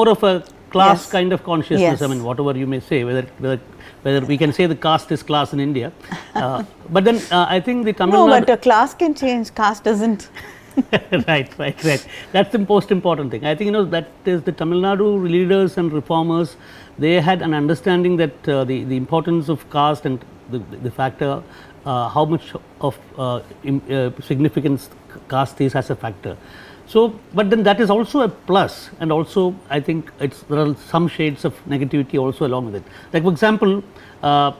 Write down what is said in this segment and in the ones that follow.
more of a class Yes. kind of consciousness. Yes. I mean, whatever you may say, whether we can say the caste is class in India, but then I think the Tamil No, Nadu. but class can change, caste doesn't. Right. That's the most important thing. I think that is the Tamil Nadu leaders and reformers. They had an understanding that the importance of caste and the factor, how much of significance caste is as a factor. So, but then that is also a plus, and also I think there are some shades of negativity also along with it. Like for example, the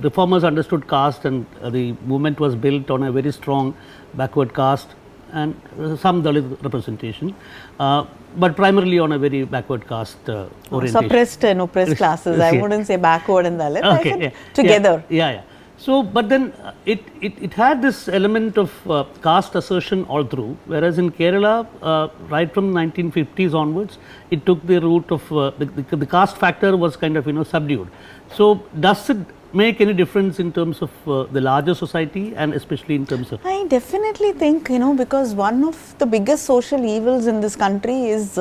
reformers understood caste, and the movement was built on a very strong backward caste and some Dalit representation, but primarily on a very backward caste orientation. Suppressed and oppressed classes. I wouldn't say backward and Dalit. I said together. Yeah. So, but then it had this element of caste assertion all through, whereas in Kerala, right from 1950s onwards, it took the route of the caste factor was kind of subdued. So, does it make any difference in terms of the larger society, and especially in terms of? I definitely think, because one of the biggest social evils in this country is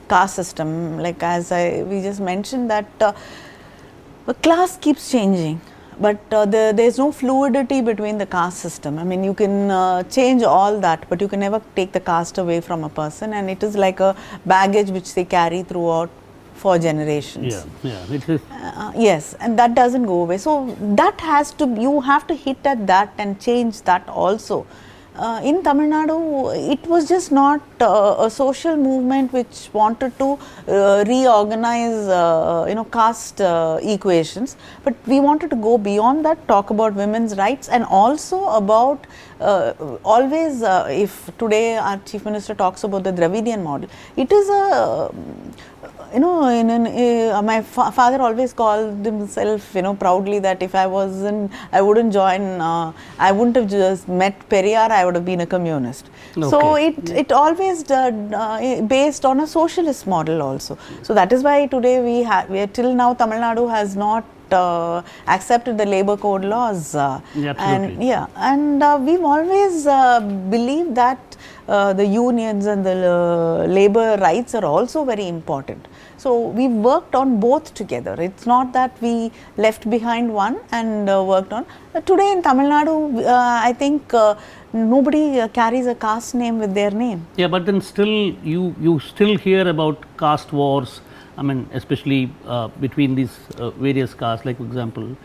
caste system. Like as we just mentioned that the class keeps changing, but there is no fluidity between the caste system. I mean, you can change all that, but you can never take the caste away from a person, and it is like a baggage which they carry throughout for generations. Yeah, it is. Yes, and that doesn't go away. So that you have to hit at that and change that also. In Tamil Nadu, it was just not a social movement which wanted to reorganize, caste equations, but we wanted to go beyond that, talk about women's rights, and also about always, if today our Chief Minister talks about the Dravidian model, it is a my father always called himself, proudly that if I wouldn't join, I wouldn't have just met Periyar, I would have been a communist. Okay. So it always based on a socialist model also. So that is why today we are till now Tamil Nadu has not accepted the labor code laws, and we've always believed that the unions and the labor rights are also very important. So we worked on both together. It's not that we left behind one and worked on. Today in Tamil Nadu, I think nobody carries a caste name with their name. Yeah, but then still you still hear about caste wars. I mean, especially between these various castes. Like for example,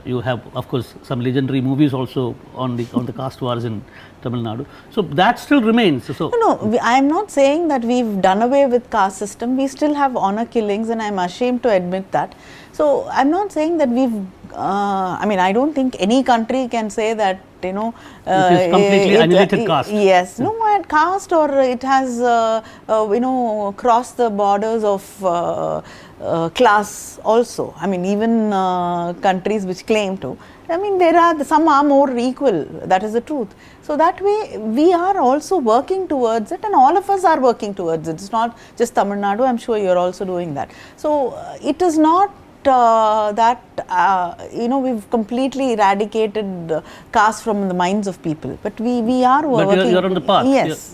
you have of course some legendary movies also on the caste wars in Tamil Nadu. So that still remains. So no, I am not saying that we've done away with caste system. We still have honor killings, and I am ashamed to admit that. So I am not saying that we've. I don't think any country can say that it is completely annihilated caste. Yes, no, caste, or it has crossed the borders of class also. I mean, even countries which claim to. I mean, some are more equal. That is the truth. So that way, we are also working towards it, and all of us are working towards it. It's not just Tamil Nadu. I'm sure you're also doing that. So it is not we've completely eradicated caste from the minds of people, but we are working. But you're on the path. Yes.